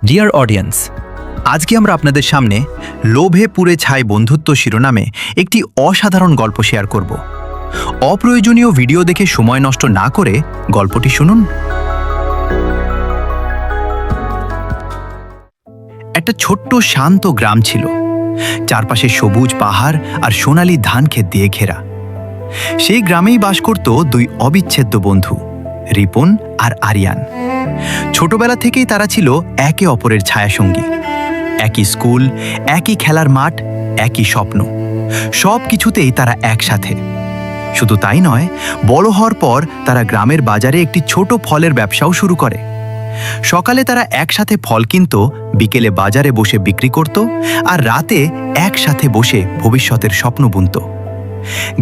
Dear audience, আজকে আমরা আপনাদের সামনে লোভে পুড়ে ছাই বন্ধুত্ব শিরোনামে একটি অসাধারণ গল্প শেয়ার করব। অপ্রয়োজনীয় ভিডিও দেখে সময় নষ্ট না করে গল্পটি শুনুন। একটা ছোট্ট শান্ত গ্রাম ছিল, চারপাশে সবুজ পাহাড় আর সোনালী ধান ক্ষেত দিয়ে ঘেরা। সেই গ্রামেই বাস করত দুই অবিচ্ছেদ্য বন্ধু, রিপন আর আরিয়ান। ছোটবেলা থেকেই তারা ছিল একে অপরের ছায়াসঙ্গী। একই স্কুল, একই খেলার মাঠ, একই স্বপ্ন, সব কিছুতেই তারা একসাথে। শুধু তাই নয়, বড় হওয়ার পর তারা গ্রামের বাজারে একটি ছোট ফলের ব্যবসাও শুরু করে। সকালে তারা একসাথে ফল কিনত, বিকেলে বাজারে বসে বিক্রি করত, আর রাতে একসাথে বসে ভবিষ্যতের স্বপ্ন বুনত।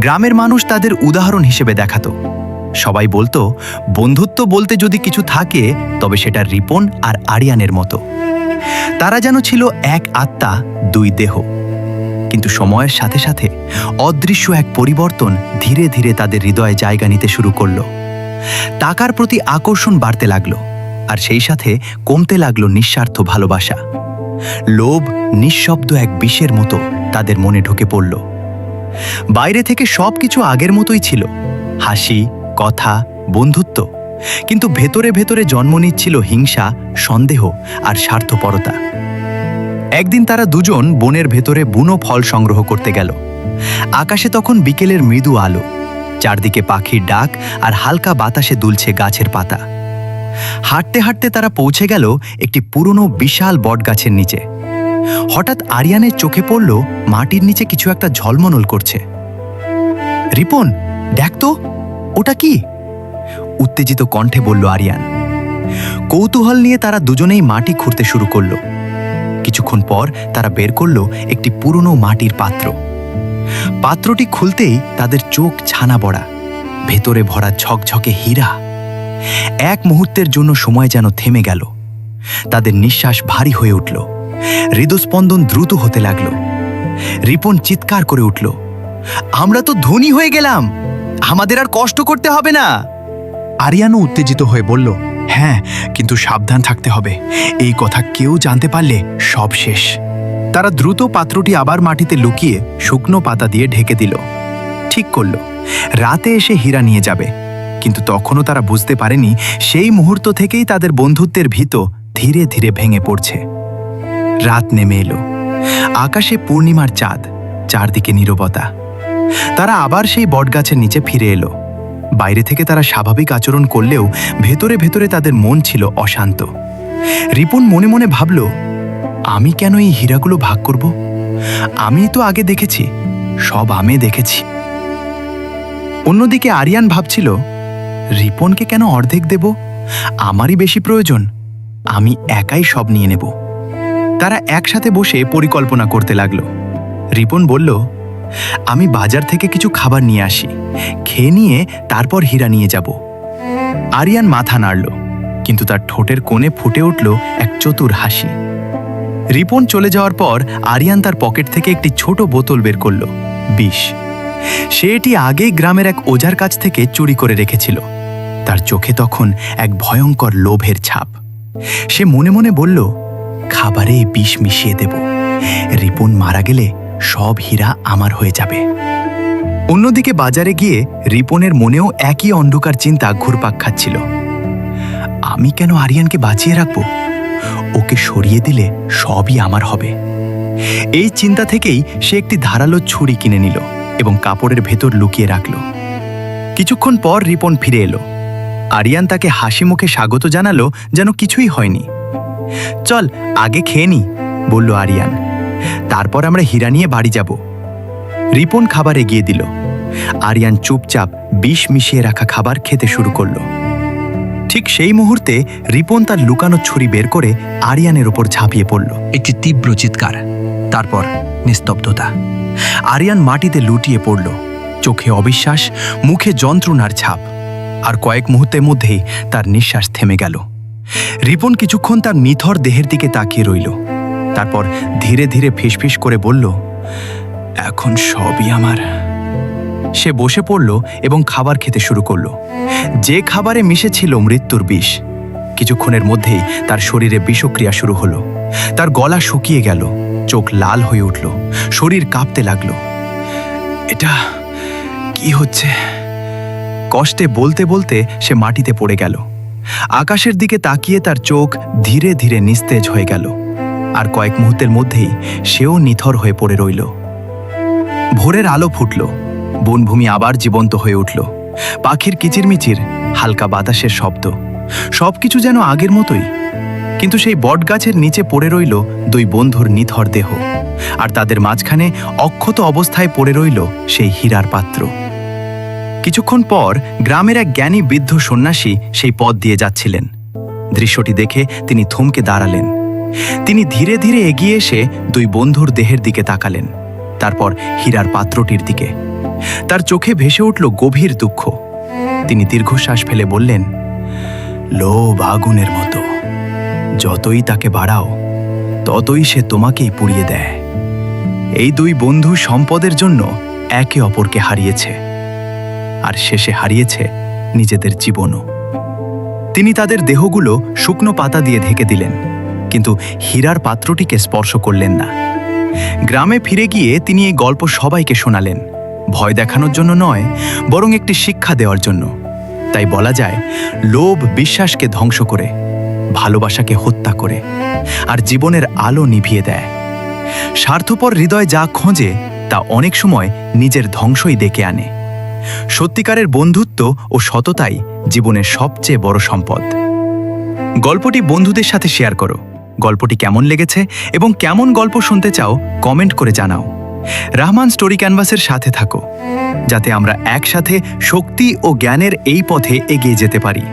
গ্রামের মানুষ তাদের উদাহরণ হিসেবে দেখাতো। সবাই বলতো, বন্ধুত্ব বলতে যদি কিছু থাকে তবে সেটা রিপন আর আরিয়ানের মতো। তারা যেন ছিল এক আত্মা, দুই দেহ। কিন্তু সময়ের সাথে সাথে অদৃশ্য এক পরিবর্তন ধীরে ধীরে তাদের হৃদয়ে জায়গা নিতে শুরু করলো। টাকার প্রতি আকর্ষণ বাড়তে লাগলো, আর সেই সাথে কমতে লাগলো নিঃস্বার্থ ভালোবাসা। লোভ নিঃশব্দ এক বিষের মতো তাদের মনে ঢুকে পড়ল। বাইরে থেকে সবকিছু আগের মতোই ছিল, হাসি, কথা, বন্ধুত্ব, কিন্তু ভেতরে ভেতরে জন্ম নিচ্ছিল হিংসা, সন্দেহ আর স্বার্থপরতা। একদিন তারা দুজন বনের ভেতরে বুনো ফল সংগ্রহ করতে গেল। আকাশে তখন বিকেলের মৃদু আলো, চারদিকে পাখির ডাক আর হালকা বাতাসে দুলছে গাছের পাতা। হাঁটতে হাঁটতে তারা পৌঁছে গেল একটি পুরনো বিশাল বটগাছের নিচে। হঠাৎ আরিয়ানের চোখে পড়ল মাটির নিচে কিছু একটা ঝলমল করছে। রিপন, দেখ তো, ওটা কি? উত্তেজিত কণ্ঠে বলল আরিয়ান। কৌতূহল নিয়ে তারা দুজনেই মাটি খুঁড়তে শুরু করলো। কিছুক্ষণ পর তারা বের করল একটি পুরনো মাটির পাত্র। পাত্রটি খুলতেই তাদের চোখ ছানা বড়া, ভেতরে ভরা ঝকঝকে হীরা। এক মুহূর্তের জন্য সময় যেন থেমে গেল। তাদের নিঃশ্বাস ভারী হয়ে উঠল, হৃদস্পন্দন দ্রুত হতে লাগল। রিপন চিৎকার করে উঠল, আমরা তো ধনী হয়ে গেলাম, আমাদের আর কষ্ট করতে হবে না। আরিয়ানও উত্তেজিত হয়ে বলল, হ্যাঁ, কিন্তু সাবধান থাকতে হবে, এই কথা কেউ জানতে পারলে সব শেষ। তারা দ্রুত পাত্রটি আবার মাটিতে লুকিয়ে শুকনো পাতা দিয়ে ঢেকে দিল। ঠিক করল, রাতে এসে হীরা নিয়ে যাবে। কিন্তু তখনও তারা বুঝতে পারেনি সেই মুহূর্ত থেকেই তাদের বন্ধুত্বের ভিত ধীরে ধীরে ভেঙে পড়ছে। রাত নেমে এলো, আকাশে পূর্ণিমার চাঁদ, চারদিকে নীরবতা। তারা আবার সেই বটগাছের নিচে ফিরে এলো। বাইরে থেকে তারা স্বাভাবিক আচরণ করলেও ভেতরে ভেতরে তাদের মন ছিল অশান্ত। রিপন মনে মনে ভাবল, আমি কেন এই হীরাগুলো ভাগ করব? আমি তো আগে দেখেছি, সব আমি দেখেছি। অন্যদিকে আরিয়ান ভাবছিল, রিপনকে কেন অর্ধেক দেব? আমারই বেশি প্রয়োজন, আমি একাই সব নিয়ে নেব। তারা একসাথে বসে পরিকল্পনা করতে লাগলো। রিপন বলল, আমি বাজার থেকে কিছু খাবার নিয়ে আসি, খেয়ে নিয়ে তারপর হীরা নিয়ে যাব। আরিয়ান মাথা নাড়ল, কিন্তু তার ঠোঁটের কোণে ফুটে উঠল এক চতুর হাসি। রিপন চলে যাওয়ার পর আরিয়ান তার পকেট থেকে একটি ছোট বোতল বের করল, বিষ। সে এটি আগেই গ্রামের এক ওঝার কাছ থেকে চুরি করে রেখেছিল। তার চোখে তখন এক ভয়ঙ্কর লোভের ছাপ। সে মনে মনে বলল, খাবারে এই বিষ মিশিয়ে দেব, রিপন মারা গেলে সব হীরা আমার হয়ে যাবে। অন্যদিকে বাজারে গিয়ে রিপনের মনেও একই অন্ধকার চিন্তা ঘুরপাক খাচ্ছিল। আমি কেন আরিয়ানকে বাঁচিয়ে রাখব? ওকে সরিয়ে দিলে সবই আমার হবে। এই চিন্তা থেকেই সে একটি ধারালো ছুরি কিনে নিল এবং কাপড়ের ভেতর লুকিয়ে রাখল। কিছুক্ষণ পর রিপন ফিরে এলো। আরিয়ান তাকে হাসি মুখে স্বাগত জানালো, যেন কিছুই হয়নি। চল আগে খেয়ে নি, বলল আরিয়ান, তারপর আমরা হীরা নিয়ে বাড়ি যাব। রিপন খাবার এগিয়ে দিল। আরিয়ান চুপচাপ বিষ মিশিয়ে রাখা খাবার খেতে শুরু করল। ঠিক সেই মুহূর্তে রিপন তার লুকানো ছুরি বের করে আরিয়ানের ওপর ঝাঁপিয়ে পড়ল। একটি তীব্র চিৎকার, তারপর নিস্তব্ধতা। আরিয়ান মাটিতে লুটিয়ে পড়ল, চোখে অবিশ্বাস, মুখে যন্ত্রণার ছাপ। আর কয়েক মুহূর্তের মধ্যেই তার নিঃশ্বাস থেমে গেল। রিপন কিছুক্ষণ তার নিথর দেহের দিকে তাকিয়ে রইল, তারপর ধীরে ধীরে ফিসফিস করে বলল, এখন সবই আমার। সে বসে পড়ল এবং খাবার খেতে শুরু করল। যে খাবারে মিশেছিল মৃত্যুর বিষ। কিছুক্ষণের মধ্যেই তার শরীরে বিষক্রিয়া শুরু হলো। তার গলা শুকিয়ে গেল, চোখ লাল হয়ে উঠল, শরীর কাঁপতে লাগলো। এটা কি হচ্ছে? কষ্টে বলতে বলতে সে মাটিতে পড়ে গেল। আকাশের দিকে তাকিয়ে তার চোখ ধীরে ধীরে নিস্তেজ হয়ে গেল, আর কয়েক মুহূর্তের মধ্যেই সেও নিথর হয়ে পড়ে রইল। ভোরের আলো ফুটল, বনভূমি আবার জীবন্ত হয়ে উঠল। পাখির কিচিরমিচির, হালকা বাতাসের শব্দ, সবকিছু যেন আগের মতোই। কিন্তু সেই বটগাছের নিচে পড়ে রইল দুই বন্ধুর নিথর দেহ, আর তাদের মাঝখানে অক্ষত অবস্থায় পড়ে রইল সেই হীরার পাত্র। কিছুক্ষণ পর গ্রামের এক জ্ঞানী বৃদ্ধ সন্ন্যাসী সেই পথ দিয়ে যাচ্ছিলেন। দৃশ্যটি দেখে তিনি থমকে দাঁড়ালেন। তিনি ধীরে ধীরে এগিয়ে এসে দুই বন্ধুর দেহের দিকে তাকালেন, তারপর হীরার পাত্রটির দিকে। তার চোখে ভেসে উঠল গভীর দুঃখ। তিনি দীর্ঘশ্বাস ফেলে বললেন, লোভ আগুনের মতো, যতই তাকে বাড়াও ততই সে তোমাকেই পুড়িয়ে দেয়। এই দুই বন্ধু সম্পদের জন্য একে অপরকে হারিয়েছে, আর শেষে হারিয়েছে নিজেদের জীবনও। তিনি তাদের দেহগুলো শুকনো পাতা দিয়ে ঢেকে দিলেন, কিন্তু হীরার পাত্রটিকে স্পর্শ করলেন না। গ্রামে ফিরে গিয়ে তিনি এই গল্প সবাইকে শোনালেন, ভয় দেখানোর জন্য নয়, বরং একটি শিক্ষা দেওয়ার জন্য। তাই বলা যায়, লোভ বিশ্বাসকে ধ্বংস করে, ভালোবাসাকে হত্যা করে, আর জীবনের আলো নিভিয়ে দেয়। স্বার্থপর হৃদয় যা খোঁজে তা অনেক সময় নিজের ধ্বংসই ডেকে আনে। সত্যিকারের বন্ধুত্ব ও সততাই জীবনের সবচেয়ে বড় সম্পদ। গল্পটি বন্ধুদের সাথে শেয়ার করো। গল্পটি কেমন লেগেছে এবং কেমন গল্প শুনতে চাও কমেন্ট করে জানাও। রহমান স্টোরি ক্যানভাসের সাথে থাকো, যাতে আমরা একসাথে শক্তি ও জ্ঞানের এই পথে এগিয়ে যেতে পারি।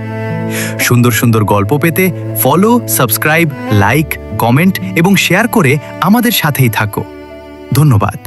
সুন্দর সুন্দর গল্প পেতে ফলো, সাবস্ক্রাইব, লাইক, কমেন্ট এবং শেয়ার করে আমাদের সাথেই থাকো। ধন্যবাদ।